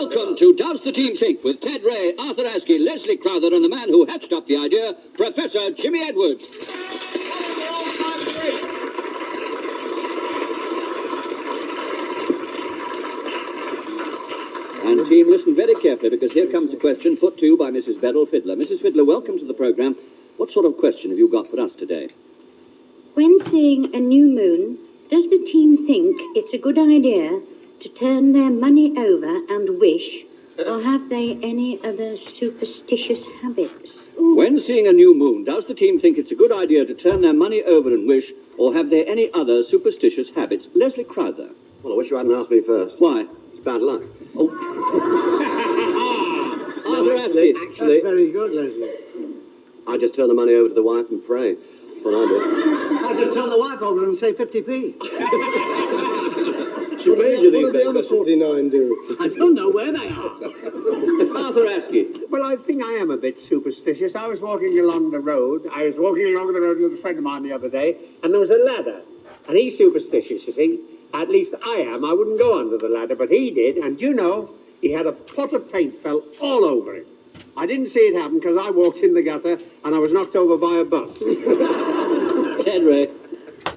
Welcome to Does the Team Think with Ted Ray, Arthur Askey, Leslie Crowther, and the man who hatched up the idea, Professor Jimmy Edwards. And team, listen very carefully, because here comes a question put to you by Mrs. Beryl Fiddler. Mrs. Fiddler, welcome to the programme. What sort of question have you got for us today? When seeing a new moon, does the team think it's a good idea to turn their money over and wish, or have they any other superstitious habits? Ooh. When seeing a new moon, does the team think it's a good idea to turn their money over and wish, or have they any other superstitious habits? Leslie Crowther. Well, I wish you hadn't asked me first. Why? It's bad luck. Oh. Arthur Askey. Actually, That's very good, Leslie. I just turn the money over to the wife and pray. That's what I do. I just turn the wife over and say 50p. What do the other 49 do? I don't know where they are. Arthur Askey. Well, I think I am a bit superstitious. I was walking along the road with a friend of mine the other day, and there was a ladder. And he's superstitious, you see. At least I am. I wouldn't go under the ladder, but he did. And you know, he had a pot of paint fell all over him. I didn't see it happen because I walked in the gutter and I was knocked over by a bus. Ted Ray.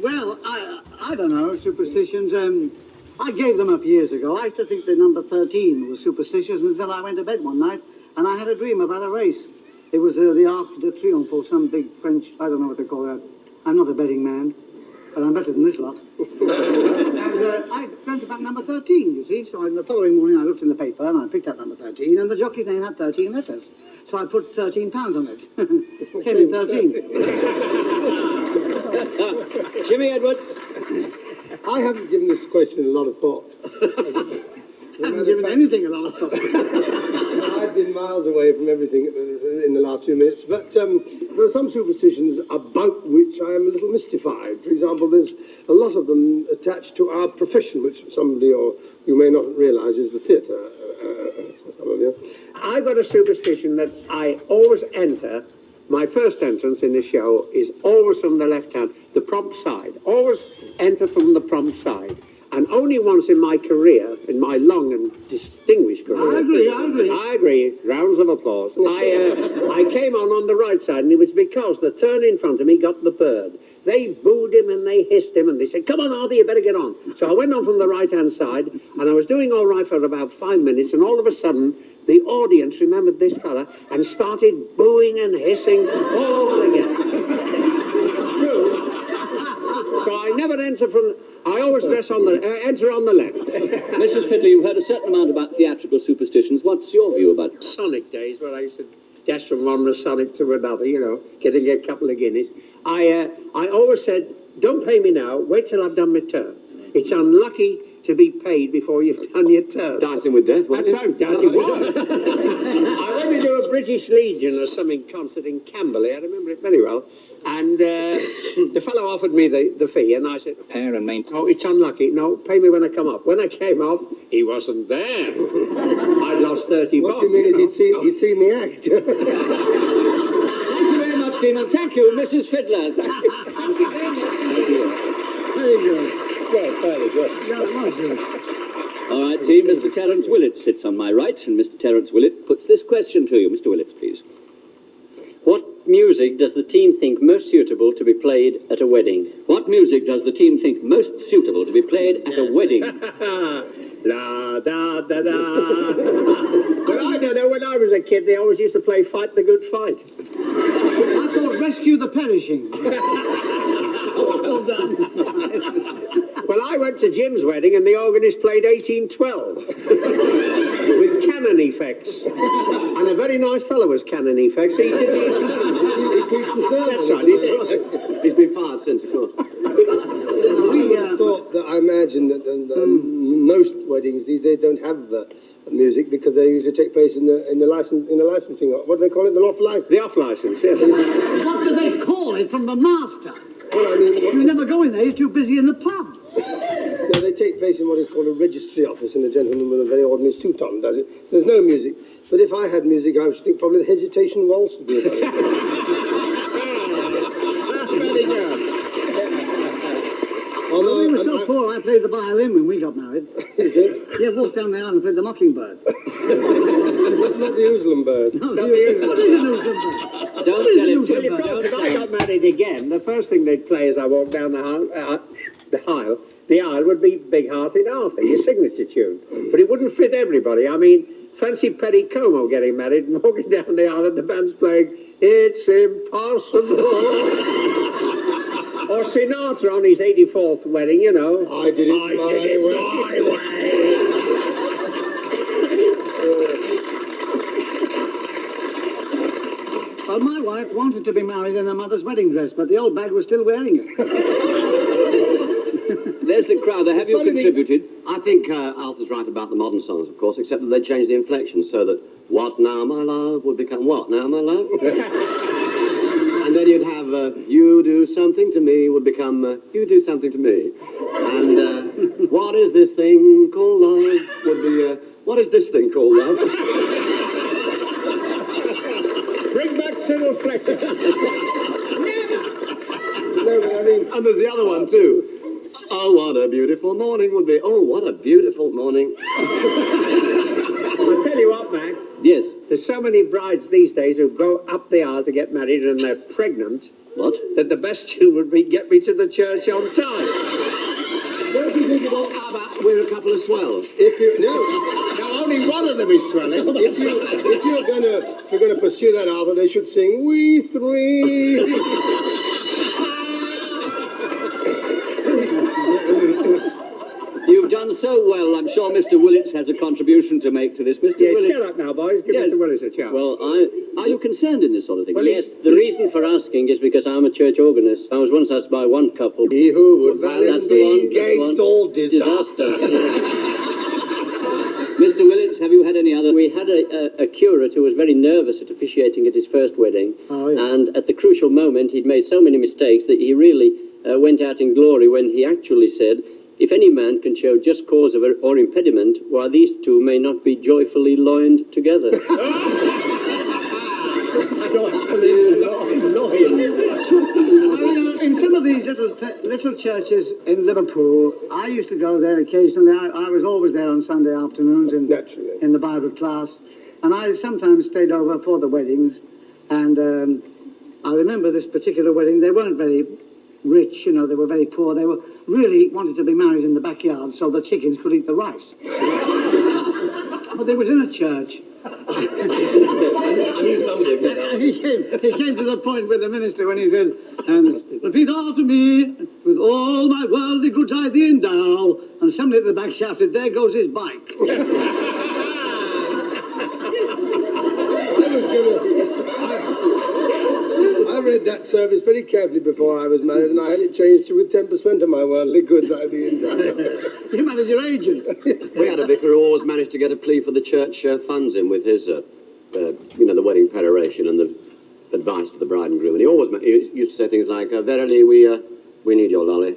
Well, I don't know, superstitions. I gave them up years ago. I used to think the number 13 was superstitious until I went to bed one night and I had a dream about a race. It was the Arc de Triomphe or some big French, I don't know what they call that. I'm not a betting man, but I'm better than this lot. And I dreamt about number 13, you see. So the following morning I looked in the paper and I picked up number 13 and the jockey's name had 13 letters. So I put £13 on it. Came in 13. Jimmy Edwards. I haven't given this question a lot of thought. Haven't given anything a lot of thought. I've been miles away from everything in the last few minutes, but there are some superstitions about which I am a little mystified. For example, there's a lot of them attached to our profession, which somebody or you may not realise is the theatre. Some of you. I've got a superstition that I always enter. My first entrance in the show is always from the left hand, the prompt side. Always enter from the prompt side. And only once in my career, in my long and distinguished career... I agree. Rounds of applause. I came on the right side, and it was because the turn in front of me got the bird. They booed him and they hissed him and they said, "Come on, Arthur, you better get on." So I went on from the right-hand side, and I was doing all right for about 5 minutes, and all of a sudden, the audience remembered this fella and started booing and hissing all over again. So I never enter from... I always enter on the left. Mrs. Fiddler, you've heard a certain amount about theatrical superstitions. What's your view about it? Sonic days, where I used to dash from one Sonic to another, you know, getting a couple of guineas. I always said, don't pay me now, wait till I've done my turn. It's unlucky to be paid before you've done your turn. Dancing with death, That's how dancing was. I went to do a British Legion or something concert in Camberley, I remember it very well. And the fellow offered me the fee, and I said, Prepare and maintain. "Oh, it's unlucky. No, pay me when I come up." When I came up, he wasn't there. I'd lost 30 What bucks. do you mean he'd seen me act? Thank you very much, Dean, and thank you, Mrs. Fiddler. Thank you very much. Very good. Well, fairly good. Yeah, it was good. All right, team, Mr. Terence Willett sits on my right, and Mr. Terence Willett puts this question to you. Mr. Willett, please. What music does the team think most suitable to be played at a wedding? What music does the team think most suitable to be played at a wedding? La da da da. Well, I don't know. When I was a kid, they always used to play "Fight the Good Fight." I thought Rescue the Perishing. Well done. Well, I went to Jim's wedding, and the organist played 1812 with canon effects, and a very nice fellow was canon effects. He keeps the service. That's right. He's been fired since, of course. I imagine that most weddings these days don't have music because they usually take place in the licensing. What do they call it? The off license. The off license. Yes. What do they call it from the master? Well, I mean, You never go in there, you're too busy in the pub. no, they take place in what is called a registry office, and a gentleman with a very ordinary suit on does it. There's no music. But if I had music, I would think probably the Hesitation Waltz would be about it. That's very good. We were so poor, I played the violin when we got married. You did? Yeah, walked down the aisle and played the Mockingbird. That's not the Ouslam bird. What is an Ouslam? Don't tell him, Well, Tim. if I got married again, the first thing they'd play as I walked down the aisle would be Big Hearted Arthur, your signature tune. But it wouldn't fit everybody. I mean, fancy Perry Como getting married and walking down the aisle and the band's playing It's Impossible. Or Sinatra on his 84th wedding, you know. I did it my way. Well, my wife wanted to be married in her mother's wedding dress, but the old bag was still wearing it. Leslie Crowther, have you contributed? I think Arthur's right about the modern songs, of course, except that they changed the inflection so that what now, my love, would become what now, my love? And then you'd have you do something to me would become you do something to me. And what is this thing called love would be what is this thing called love? Bring back Cyril Fletcher. No, but I mean, And there's the other one too. Oh, what a beautiful morning would be. Oh, what a beautiful morning. I'll tell you what, Mac. Yes. There's so many brides these days who go up the aisle to get married and they're pregnant What? that the best tune would be Get Me to the Church on Time. What do you think about ABBA? We're a couple of swells. if you no, Now, only one of them is swelling. if you're gonna pursue that album, they should sing "We Three." You've done so well. I'm sure Mr. Willits has a contribution to make to this. Mr. Yeah, Willits. shut up now, boys. Give Yes. Mr. Willis a chance. Well, Are you concerned in this sort of thing? Well, yes, the reason for asking is because I'm a church organist. I was once asked by one couple. He who would That's valiantly the one, engage that's the one. all disaster. Mr. Willits, have you had any other? We had a curate who was very nervous at officiating at his first wedding, Oh, yeah. and at the crucial moment he'd made so many mistakes that he really went out in glory when he actually said, "If any man can show just cause of or impediment, why these two may not be joyfully loined together." In some of these little churches in Liverpool, I used to go there occasionally. I was always there on Sunday afternoons Naturally. in the Bible class. And I sometimes stayed over for the weddings. And I remember this particular wedding. They weren't very rich, you know, they were very poor. They were really wanted to be married in the backyard so the chickens could eat the rice. But they was in a church. He came to the point with the minister when he said, and repeat after me, with all my worldly goods I thee endow. And somebody at the back shouted, there goes his bike. I read that service very carefully before I was married, and I had it changed to with 10% of my worldly goods I'd be in. You manage your agent. We had a vicar who always managed to get a plea for the church funds in with his, the wedding peroration and the advice to the bride and groom. And he always he used to say things like, verily, we need your lolly.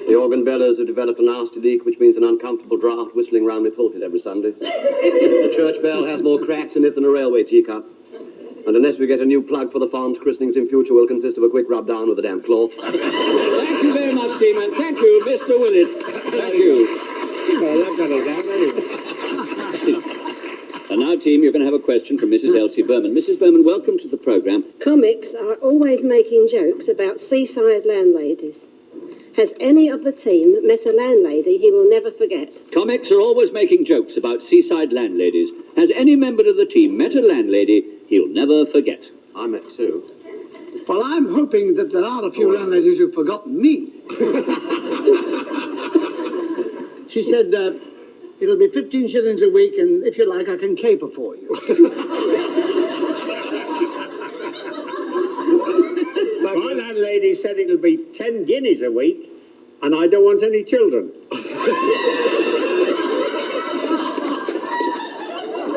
The organ bellers have developed a nasty leak, which means an uncomfortable draught whistling round my pulpit every Sunday. The church bell has more cracks in it than a railway teacup. And unless we get a new plug for the farm's christenings in future, will consist of a quick rub down with a damp cloth. Thank you very much, team, and thank you, Mr. Willits. Thank you. And now, team, you're going to have a question from Mrs. Elsie Berman. Mrs. Berman, welcome to the programme. Comics are always making jokes about seaside landladies. Has any of the team met a landlady he will never forget? Comics are always making jokes about seaside landladies. Has any member of the team met a landlady he'll never forget? I met Sue. Well, I'm hoping that there are a few landladies who've forgotten me. She said, it'll be 15 shillings a week, and if you like, I can caper for you. My landlady said it'll be 10 guineas a week, and I don't want any children.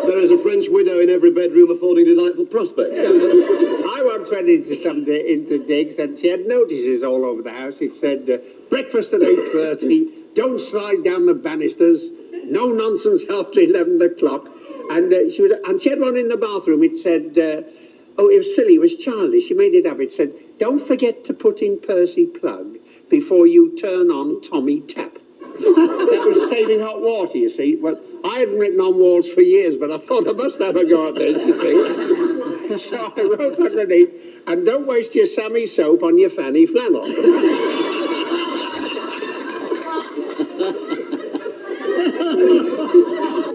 There is a French widow in every bedroom affording delightful prospects. I once went into digs, and she had notices all over the house. It said, breakfast at 8:30, don't slide down the banisters, no nonsense after 11 o'clock. And she had one in the bathroom. It said, it was silly, it was childish. She made it up. It said, don't forget to put in Percy Plug before you turn on Tommy Tap. That was saving hot water, you see. Well, I hadn't written on walls for years, but I thought I must have a go at this, you see. So I wrote underneath, and don't waste your Sammy soap on your fanny flannel.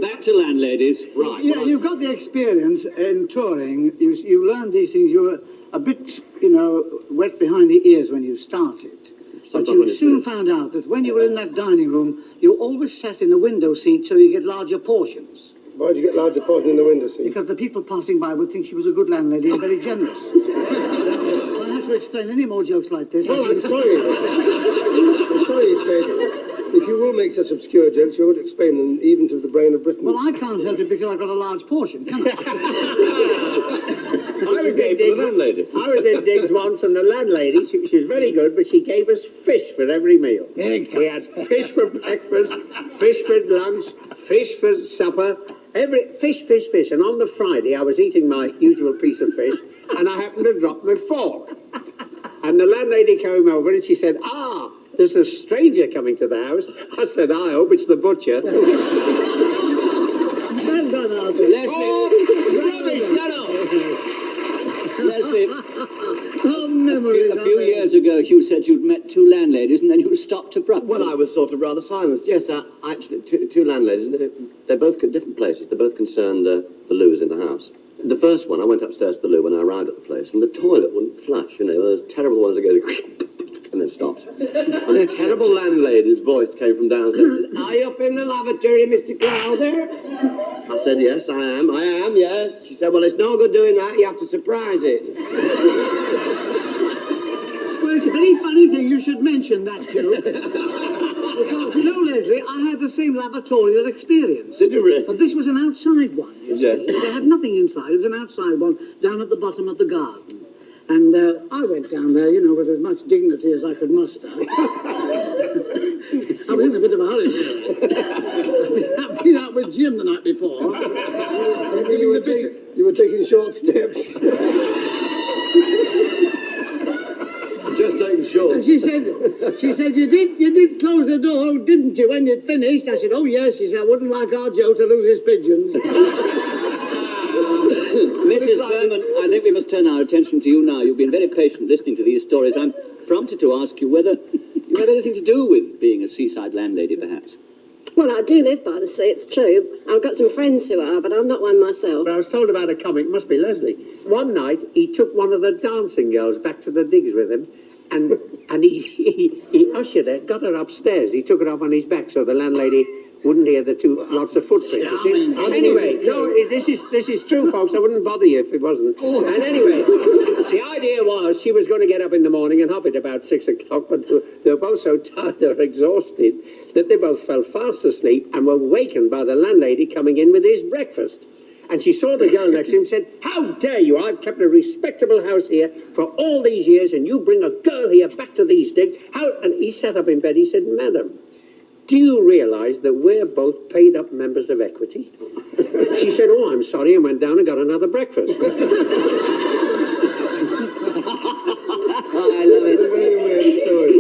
Back to landladies. Right. Yeah, well, you've got the experience in touring. You learned these things. You were a bit, wet behind the ears when you started. But Sometimes when you it's soon finished. found out that when you were in that dining room, you always sat in the window seat so you get larger portions. Why did you get larger portion in the window seat? Because the people passing by would think she was a good landlady and very generous. I have to explain any more jokes like this. Oh, I'm sorry. I'm sorry, Ted. If you will make such obscure jokes, you won't explain them even to the brain of Britain. Well, I can't help it because I've got a large portion, can I? I was in Diggs once, and the landlady, she was very good, but she gave us fish for every meal. We had fish for breakfast, fish for lunch, fish for supper, fish. And on the Friday, I was eating my usual piece of fish, and I happened to drop my fork. And the landlady came over, and she said, there's a stranger coming to the house. I said, I hope it's the butcher. Leslie, Oh, memories. a few years ago you said you'd met two landladies and then you stopped abruptly. Well, I was sort of rather silenced. Yes, actually, two landladies. They're both at different places. They both concerned the loos in the house. The first one, I went upstairs to the loo when I arrived at the place, and the toilet wouldn't flush. Those terrible ones that go and then stopped. And the terrible landlady's voice came from downstairs. Are you up in the lavatory, Mr. Crowther? I said, yes, I am, yes. She said, well, it's no good doing that. You have to surprise it. Well, it's a very funny thing you should mention that, too. Because, Leslie, I had the same lavatorial experience. Did you really? But this was an outside one. Yes. They had nothing inside. It was an outside one down at the bottom of the garden. And I went down there, with as much dignity as I could muster. I was in a bit of a hurry. I'd been out with Jim the night before. You were taking short steps. Just taking short. And she said, you did close the door, didn't you, when you'd finished? I said, oh, yes. She said, I wouldn't like our Joe to lose his pigeons. Mrs. Berman, I think we must turn our attention to you now. You've been very patient listening to these stories. I'm prompted to ask you whether you have anything to do with being a seaside landlady, perhaps. Well, I do live by the sea, it's true. I've got some friends who are, but I'm not one myself. But I was told about a comic, must be Leslie. One night, he took one of the dancing girls back to the digs with him, and he ushered her, got her upstairs. He took her up on his back so the landlady wouldn't hear the lots of footprints. Anyway, no, this is true, folks. I wouldn't bother you if it wasn't. And anyway, the idea was she was going to get up in the morning and hop at about 6 o'clock, but they were both so tired or exhausted that they both fell fast asleep and were wakened by the landlady coming in with his breakfast. And she saw the girl next to him and said, how dare you? I've kept a respectable house here for all these years, and you bring a girl here back to these digs. How? And he sat up in bed. He said, madam, do you realise that we're both paid-up members of Equity? She said, oh, I'm sorry, and went down and got another breakfast. I love it. Very weird story.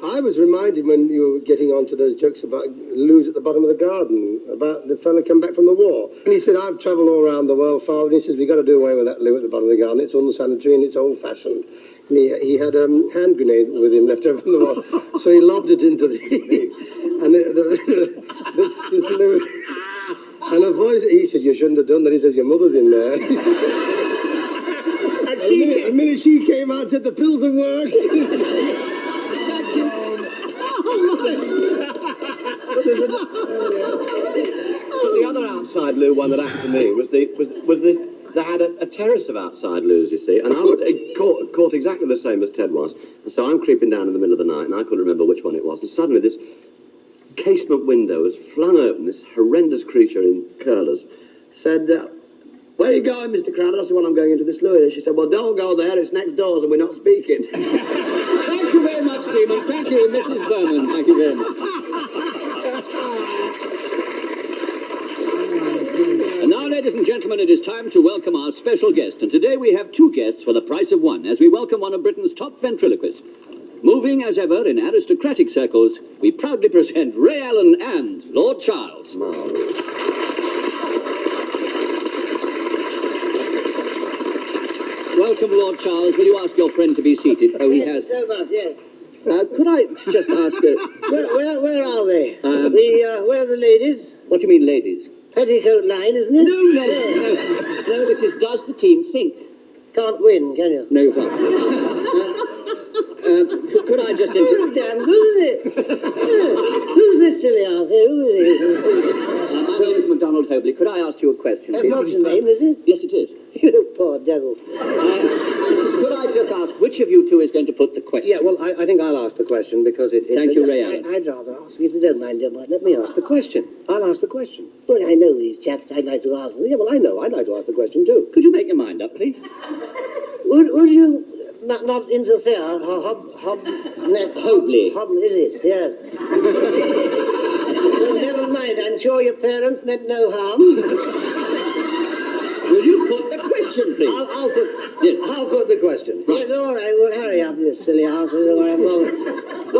I was reminded when you were getting on to those jokes about loos at the bottom of the garden, about the fella come back from the war. And he said, I've travelled all around the world, Father, and he says, we've got to do away with that loo at the bottom of the garden. It's unsanitary and it's old-fashioned. And he had a hand grenade with him left over from the war, so he lobbed it into the... and this loo... And a voice, he said, you shouldn't have done that. He says, your mother's in there. A minute she came out and said, the pills have worked. But the other outside loo one that happened to me was they had a terrace of outside loos, you see, and I was caught exactly the same as Ted was. And so I'm creeping down in the middle of the night, and I couldn't remember which one it was, and suddenly this casement window was flung open. This horrendous creature in curlers said, where are you going, Mr. Crowder? I said, well, I'm going into this loo. She said, well, don't go there. It's next doors, and we're not speaking. Thank you very much, Stephen. Thank you, Mrs. Berman. Thank you very much. And now, ladies and gentlemen, it is time to welcome our special guest. And today we have two guests for the price of one, as we welcome one of Britain's top ventriloquists. moving as ever in aristocratic circles, we proudly present Ray Allen and Lord Charles. Welcome, Lord Charles. Will you ask your friend to be seated? Oh, he has. So much, yes. Could I just ask... Where are they? Where are the ladies? What do you mean, ladies? Petticoat line, isn't it? No, this is does the team think? Can't win, can you? No, you can't. Could I just... Oh, damn good, isn't it? Who's this silly ass here? Who is he? My name is MacDonald Hobley. Could I ask you a question? That's not your name, is it? Yes, it is. You poor devil. Could I just ask which of you two is going to put the question? Yeah, well, I think I'll ask the question because it... Thank you, Ray Allen. I'd rather ask you if you don't mind, dear boy. Let me ask the question. I'll ask the question. Well, I know these chaps. I'd like to ask them. Yeah, well, I know. I'd like to ask the question, too. Could you make your mind up, please? Would you not interfere? Hobley. Is it? Yes. Well, never mind. I'm sure your parents meant no harm. Will you put the question, please? I'll put. Yes. I'll put the question. Right. Yes, all right. Well, hurry up, you silly ass. Go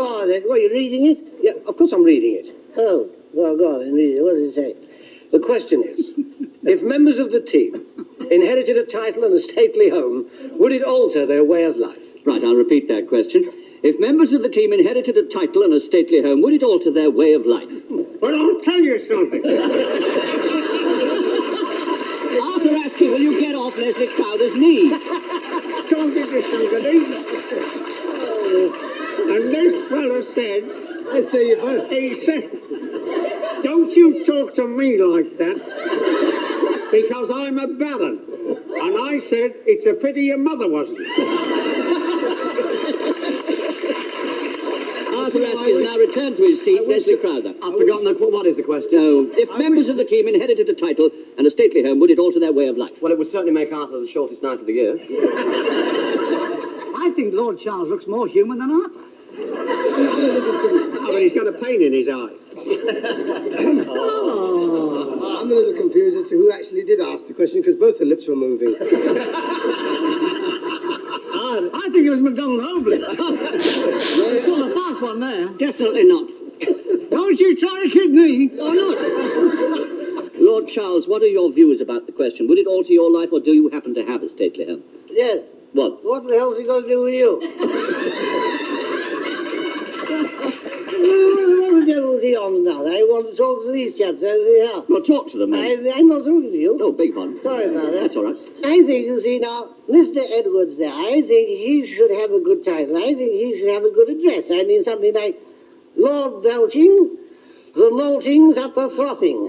on, then. What, are you reading it? Yeah, of course I'm reading it. Oh, well, go on and read it. What does it say? The question is, if members of the team inherited a title and a stately home, would it alter their way of life? Right, I'll repeat that question. If members of the team inherited a title and a stately home, would it alter their way of life? Well, I'll tell you something. Arthur Askew, will you get off Leslie Crowther's knee? Don't be disorderly. And this fellow said, I say you both. he said, don't you talk to me like that, because I'm a baron. And I said, it's a pity your mother wasn't. Arthur Askew has now returned to his seat. Leslie Crowther. I've forgotten what is the question? No, if members of the team inherited a title and a stately home, would it alter their way of life? Well, it would certainly make Arthur the shortest night of the year. I think Lord Charles looks more human than Arthur. Oh, but he's got a pain in his eye. I'm a little confused as to who actually did ask the question because both the lips were moving. I think it was MacDonald Hobley. It's not a fast one there. Definitely not. Don't you try to kid me. Why not? Lord Charles, what are your views about the question? Would it alter your life, or do you happen to have a stately home? Yes. What? What the hell's he got to do with you? What the devil is he on now? I want to talk to these chaps over here. Well, talk to them, then. I'm not talking to you. Oh, beg pardon. Sorry about that. That's all right. I think, you see, now, Mr. Edwards there, I think he should have a good title. I think he should have a good address. I mean, something like Lord Belching, the maltings at the frothing.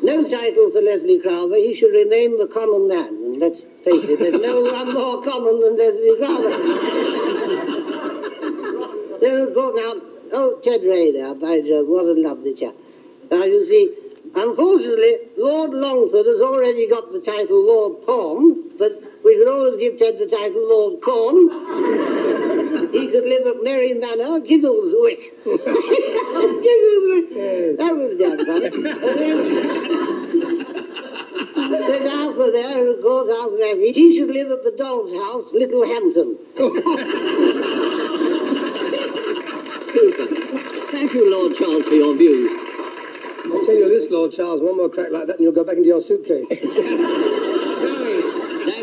No title for Leslie Crowther. He should remain the common man. And let's face it, there's no one more common than Leslie Crowther. Then, of course, now, Ted Ray there, by Jove, what a lovely chap. Now, you see, unfortunately, Lord Longford has already got the title Lord Corn, but we could always give Ted the title Lord Corn. He could live at Merry Manor, Giggleswick. Giggleswick. That was damn funny. There's Arthur there, of course, Arthur Askew. He should live at the Doll's House, Little Hampton. Super. Thank you, Lord Charles, for your views. I'll tell you this, Lord Charles, one more crack like that and you'll go back into your suitcase. Thank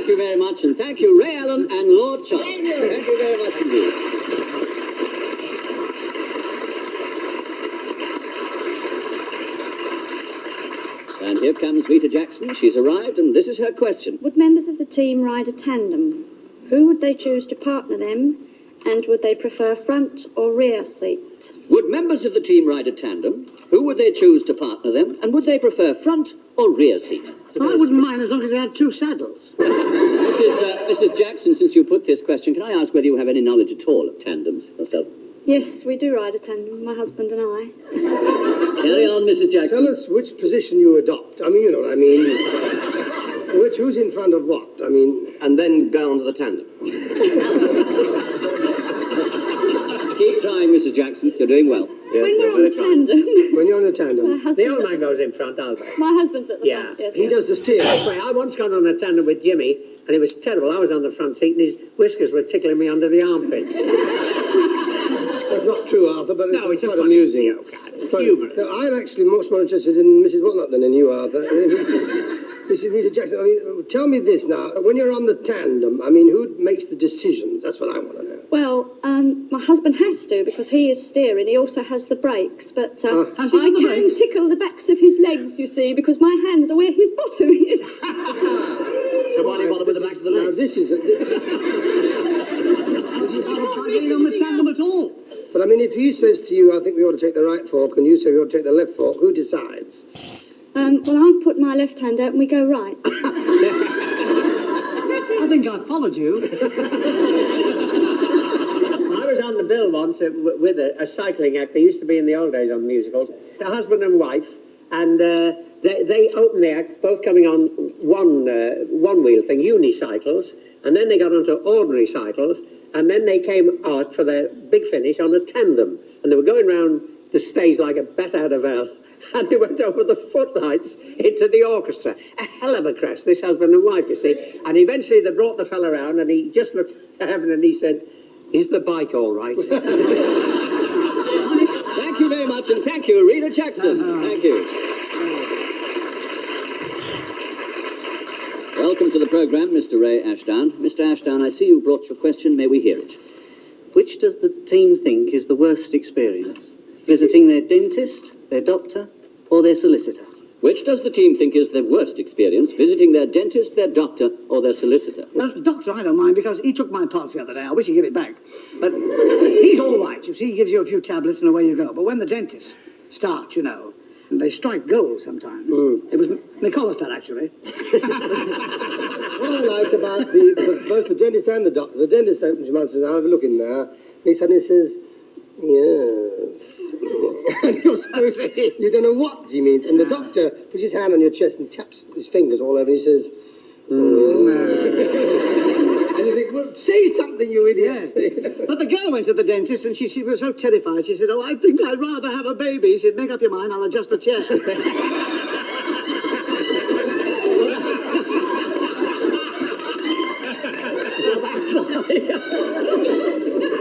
you very much, and thank you, Ray Allen and Lord Charles. Thank you very much indeed. And here comes Rita Jackson. She's arrived, and this is her question. Would members of the team ride a tandem? Who would they choose to partner them? And would they prefer front or rear seat? Would members of the team ride a tandem? Who would they choose to partner them? And would they prefer front or rear seat? I wouldn't mind as long as they had two saddles. Mrs. Jackson, since you put this question, can I ask whether you have any knowledge at all of tandems yourself? Yes, we do ride a tandem, my husband and I. Carry on, Mrs. Jackson. Tell us which position you adopt. I mean, you know what I mean. Who's in front of what? I mean... And then go on to the tandem. Keep trying, Mrs. Jackson. You're doing well. Yes, When they're we're on the very kind. tandem, When you're on the tandem. The old man goes in front, Albert. my husband's at the Yeah, front. Yes, He does the steer. I once got on a tandem with Jimmy, and it was terrible. I was on the front seat, and his whiskers were tickling me under the armpits. That's not true, Arthur, but No, it's it's a quite funny amusing. joke. It's Quite- humorous. No, I'm actually much more interested in Mrs. Whatnot than in you, Arthur. Mrs. Rita Jackson, I mean, tell me this now. When you're on the tandem, I mean, who makes the decisions? That's what I want to know. Well, my husband has to because he is steering. He also has the brakes, but Has he I got the can brakes? tickle the backs of his legs, you see, because my hands are where his bottom is. So why do you bother with the backs of the Now, legs? this is... Not getting on the tandem at all. But, I mean, if he says to you, I think we ought to take the right fork, and you say we ought to take the left fork, who decides? Well, I'll put my left hand out and we go right. I think I followed you. I was on the bill once with a cycling act. They used to be in the old days on musicals. The husband and wife, and they opened the act, both coming on one-wheel thing, unicycles, and then they got onto ordinary cycles, and then they came out for their big finish on a tandem, and they were going round the stage like a bat out of hell. And they went over the footlights into the orchestra. A hell of a crash, this husband and wife, you see. And eventually they brought the fella around, and he just looked to heaven and he said, "Is the bike all right?" Thank you very much, and thank you, Rita Jackson. Thank you. Welcome to the programme, Mr. Ray Ashdown. Mr. Ashdown, I see you brought your question. May we hear it? Which does the team think is the worst experience? Visiting their dentist, their doctor, or their solicitor? Which does the team think is the worst experience, visiting their dentist, their doctor, or their solicitor? Well, doctor, I don't mind, because he took my pulse the other day. I wish he'd give it back. But he's all right, you see. He gives you a few tablets and away you go. But when the dentists start, you know, and they strike gold sometimes. It was Nicholas that, actually. What I like about both the dentist and the doctor, the dentist opens his mouth and says, "I'll have a look in there." And he suddenly says, "Yes." And you're supposed to, you don't know what he means. And the doctor puts his hand on your chest and taps his fingers all over and he says, and you think, well, say something, you idiot. But the girl went to the dentist and she was so terrified. She said, "Oh, I think I'd rather have a baby." He said, "Make up your mind, I'll adjust the chair."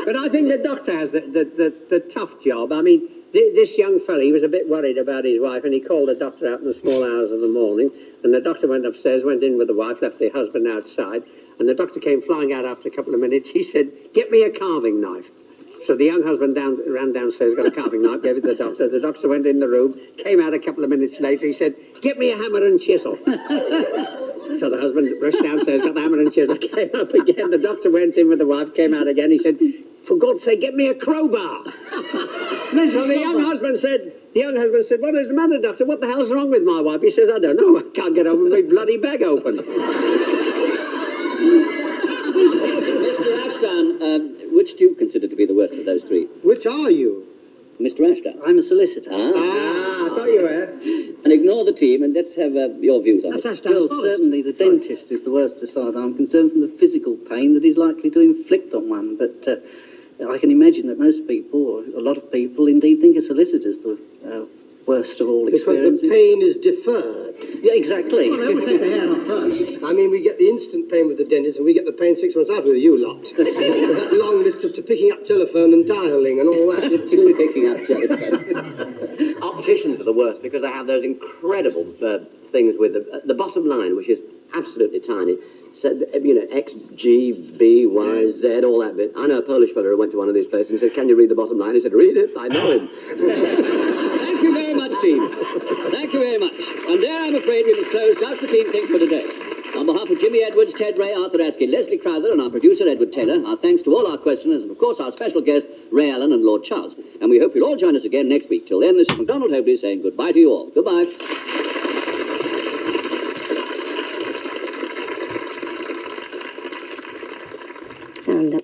But I think the doctor has the tough job. I mean, this young fella, he was a bit worried about his wife, and he called the doctor out in the small hours of the morning, and the doctor went upstairs, went in with the wife, left the husband outside, and the doctor came flying out after a couple of minutes. He said, "Get me a carving knife." So the young husband ran downstairs, got a carving knife, gave it to the doctor. The doctor went in the room, came out a couple of minutes later. He said, "Get me a hammer and chisel." So the husband rushed downstairs, got the hammer and chisel, came up again. The doctor went in with the wife, came out again. He said, "For God's sake, get me a crowbar." So the young husband said, "What is the matter, doctor? What the hell's wrong with my wife?" He says, "I don't know. I can't get over my bloody bag open." Mr. Ashdown, which do you consider to be the worst of those three? Which are you? Mr. Ashdown. I'm a solicitor. I thought you were. And ignore the team, and let's have your views on it. Well, certainly the dentist is the worst as far as I'm concerned from the physical pain that he's likely to inflict on one. But I can imagine that most people, or a lot of people, indeed think a solicitor's the worst of all Because experiences. the pain is deferred. Yeah, exactly. Well, they would take the hair off first. I mean, we get the instant pain with the dentist, and we get the pain 6 months after with you lot. That long list of picking up telephone and dialing and all that. Picking up telephone. Opticians are the worst because they have those incredible things with the bottom line, which is absolutely tiny. So, you know, X, G, B, Y, Z, all that bit. I know a Polish fellow who went to one of these places and said, "Can you read the bottom line?" He said, "Read it, I know him." Thank you very much, team. Thank you very much. And there, I'm afraid, we must close Does the Team Think for today. On behalf of Jimmy Edwards, Ted Ray, Arthur Askey, Leslie Crowther, and our producer, Edward Taylor, our thanks to all our questioners, and of course our special guests, Ray Allen and Lord Charles. And we hope you'll all join us again next week. Till then, this is MacDonald Hobley saying goodbye to you all. Goodbye. Sound up.